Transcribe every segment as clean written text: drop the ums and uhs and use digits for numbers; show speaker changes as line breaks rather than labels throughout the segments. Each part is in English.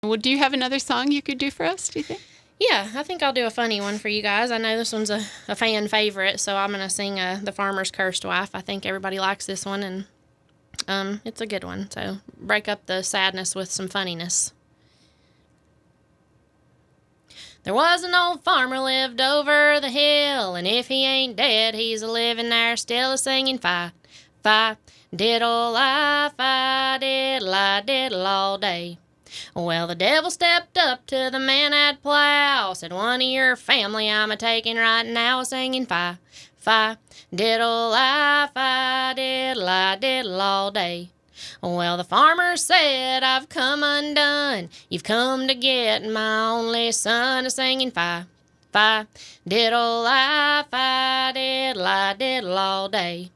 Well, do you have another song you could do for us, do you think?
Yeah, I think I'll do a funny one for you guys. I know this one's a fan favorite, so I'm going to sing The Farmer's Curst Wife. I think everybody likes this one, and it's a good one. So break up the sadness with some funniness. There was an old farmer lived over the hill, and if he ain't dead, he's a-living there still a-singing fi, fi, diddle-I, fi, diddle-I, diddle all day. Well, the devil stepped up to the man at plow, said, one of your family I'm a-taking right now, singing fi, fi, diddle-I, fi, diddle-I, diddle all day. Well, the farmer said, I've come undone, you've come to get my only son, a-singing fi, fi, diddle-I, fi, diddle-I, diddle all day.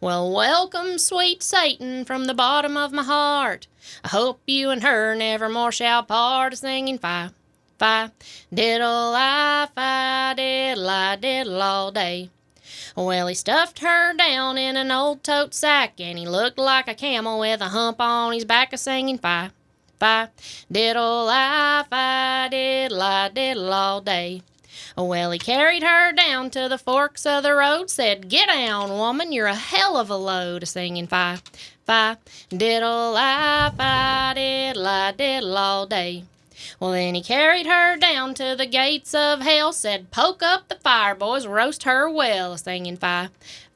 Well, welcome, sweet Satan, from the bottom of my heart. I hope you and her nevermore shall part, a-singing fi, fi, diddle-I, fi, diddle-I, diddle all day. Well, he stuffed her down in an old tote sack, and he looked like a camel with a hump on his back, a-singing fi, fi, diddle-I, fi, diddle-I, diddle all day. Well, he carried her down to the forks of the road, said, get down, woman, you're a hell of a load, a-singing fi, fi, diddle-I, fi, diddle-I, diddle all day. Well, then he carried her down to the gates of hell, said, poke up the fire, boys, roast her well, a-singing fi,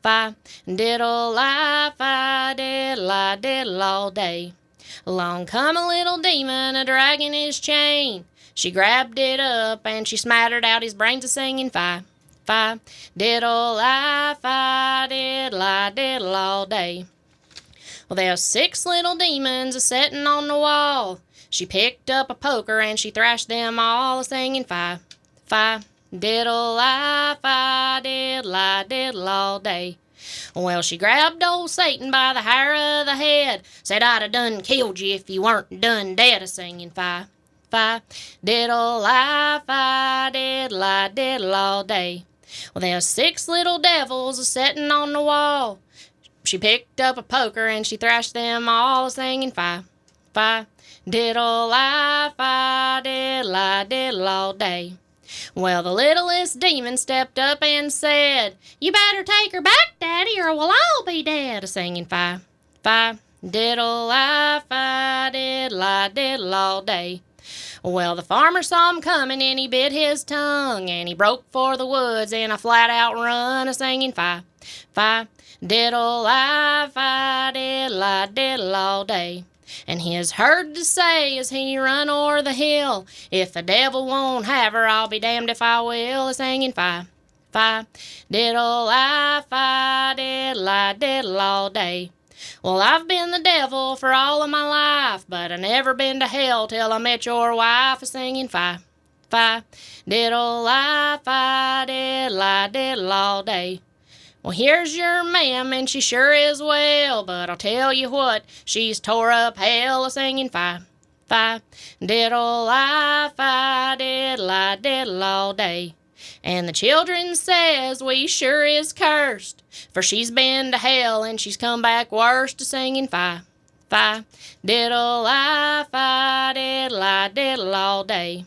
fi, diddle-I, fi, diddle-I, diddle all day. Along come a little demon a-dragging his chain. She grabbed it up and she smattered out his brains, a-singing fi, fi, diddle-I, fi, diddle-I, diddle all day. Well, there's 6 little demons a-settin' on the wall. She picked up a poker and she thrashed them all, a-singing fi, fi, diddle-I, fi, diddle-I, diddle all day. Well, she grabbed old Satan by the hair of the head, said, I'd have done killed you if you weren't done dead, a-singing fi, fi, diddle-I, fi, diddle-I, diddle all day. Well, there's 6 little devils a-settin' on the wall. She picked up a poker and she thrashed them all, a-singing fi, fi, diddle-I, fi, diddle-I, diddle all day. Well, the littlest demon stepped up and said, you better take her back, Daddy, or we'll all be dead, a-singing fi, fi, diddle-I, fi, diddle-I, diddle all day. Well, the farmer saw him coming and he bit his tongue, and he broke for the woods in a flat-out run, a-singing fi, fi, diddle-I, fi, diddle-I, diddle all day. And his heard to say as he run o'er the hill, if the devil won't have her, I'll be damned if I will, a-singing fi, fi, diddle-I, fi, diddle-I, diddle all day. Well, I've been the devil for all of my life, but I never been to hell till I met your wife, a-singing fi, fi, diddle-I, fi, diddle-I, diddle all day. Well, here's your ma'am, and she sure is well, but I'll tell you what, she's tore up hell, a-singing fi, fi, diddle-I, fi, diddle-I, diddle all day. And the children says we sure is cursed, for she's been to hell and she's come back worse, a-singing fi, fi, diddle-I, fi, diddle-I, diddle all day.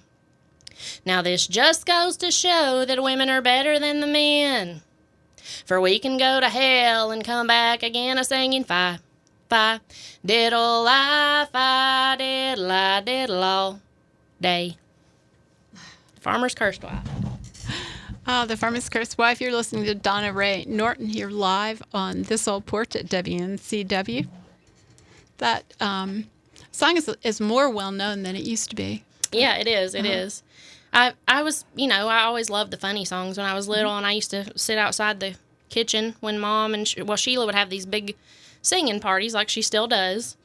Now this just goes to show that women are better than the men, for we can go to hell and come back again, a-singing fi, fi, diddle-I, fi, diddle-I, diddle all day. Farmer's Curst Wife.
Oh, The Farmer's Curst Wife. You're listening to Donna Ray Norton here live on This Old Porch at WNCW. That song is more well-known than it used to be.
Yeah, it is. It is. I was, I always loved the funny songs when I was little, and I used to sit outside the kitchen when Mom and, Sheila would have these big singing parties like she still does.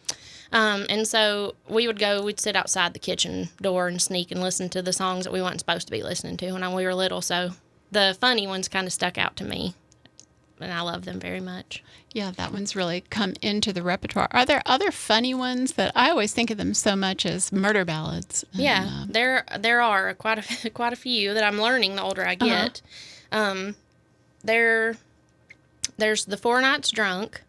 And so we'd sit outside the kitchen door and sneak and listen to the songs that we weren't supposed to be listening to when we were little. So the funny ones kind of stuck out to me, and I love them very much.
Yeah, that one's really come into the repertoire. Are there other funny ones that I always think of them so much as murder ballads?
Yeah, there are quite a few that I'm learning the older I get. There's The Four Nights Drunk,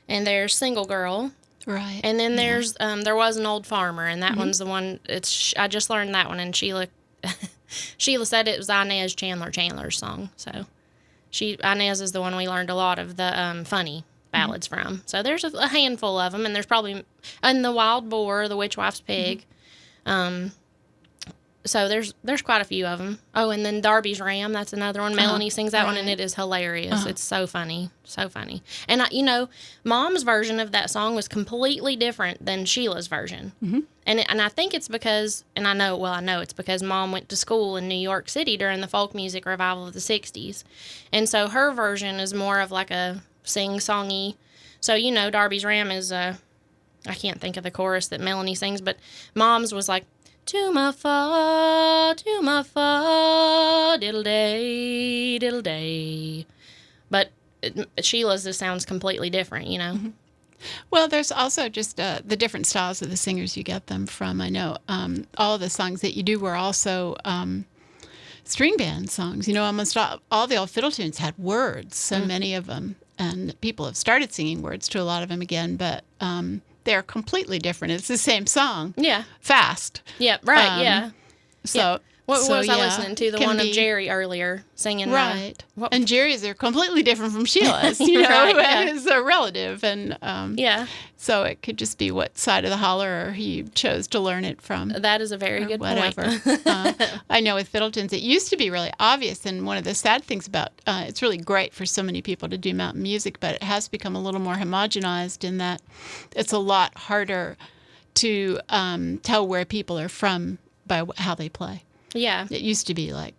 and there's Single Girl.
Right.
And then there's There Was an Old Farmer, and that one's the one. I just learned that one, and Sheila said it was Inez Chandler's song. So Inez is the one we learned a lot of the funny ballads from. So there's a handful of them, and there's probably The Wild Boar, The Witch Wife's Pig. So there's quite a few of them. Oh, and then Darby's Ram, that's another one. Melanie sings that one, and it is hilarious. It's so funny, so funny. And Mom's version of that song was completely different than Sheila's version. And I think it's because, I know it's because Mom went to school in New York City during the folk music revival of the 60s. And so her version is more of like a sing-songy. So, Darby's Ram is, I can't think of the chorus that Melanie sings, but Mom's was like, to my fa, diddle day, diddle day. But Sheila's just sounds completely different,
Well, there's also just the different styles of the singers you get them from. I know all of the songs that you do were also string band songs. Almost all the old fiddle tunes had words, so many of them. And people have started singing words to a lot of them again, but they're completely different. It's the same song.
Yeah.
Fast.
Yeah, right, yeah.
So...
What was I listening to? The one of Jerry earlier singing.
Right. And Jerry's are completely different from Sheila's, It's a relative. And so it could just be what side of the holler he chose to learn it from.
That is a very good
point. I know with fiddle tunes, it used to be really obvious. And one of the sad things about it's really great for so many people to do mountain music, but it has become a little more homogenized in that it's a lot harder to tell where people are from by how they play.
Yeah.
It used to be like,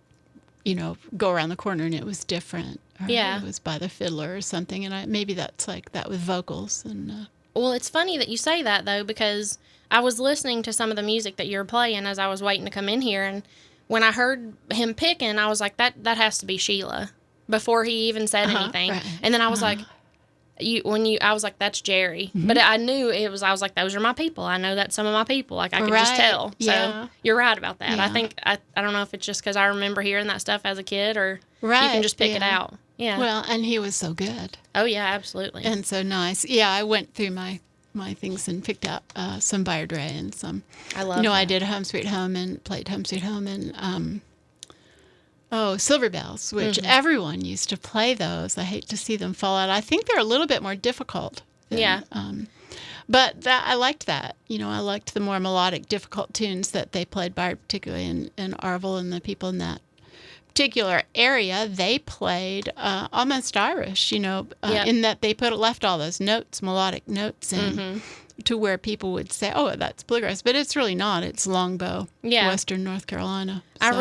go around the corner and it was different. Or it was by the fiddler or something. And maybe that's like that with vocals. And
Well, it's funny that you say that, though, because I was listening to some of the music that you were playing as I was waiting to come in here. And when I heard him picking, I was like, that has to be Sheila before he even said anything. Right. And then I was like, I was like, that's Jerry. But I knew I was like, those are my people. I know that's some of my people. Like, I could just tell. So you're right about that. I think, I don't know if it's just because I remember hearing that stuff as a kid or you can just pick it out. Yeah.
Well, and he was so good.
Oh, yeah, absolutely.
And so nice. Yeah, I went through my things and picked out some Bayard Ray and some.
I love that.
I did Home Sweet Home and played Home Sweet Home and Silver Bells, which everyone used to play those. I hate to see them fall out. I think they're a little bit more difficult. But I liked that. I liked the more melodic, difficult tunes that they played, particularly in Arville and the people in that particular area. They played almost Irish, in that they left all those notes, melodic notes in. To where people would say, "Oh, that's bluegrass," but it's really not. It's longbow, Western North Carolina. So.
I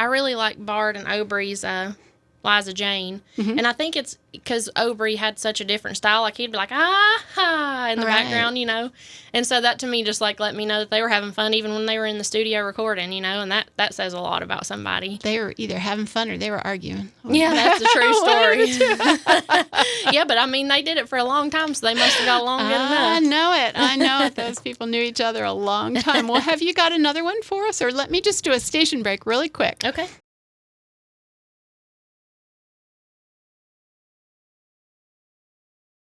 really like Bard and Aubrey's Liza Jane, and I think it's because Aubrey had such a different style. Like he'd be like in the background, and so that to me just like let me know that they were having fun even when they were in the studio recording, and that says a lot about somebody.
They were either having fun or they were arguing.
Yeah, that's a true story. Yeah, but I mean they did it for a long time, so they must have got along good enough.
I know it. Those people knew each other a long time. Well, have you got another one for us, or let me just do a station break really quick?
Okay.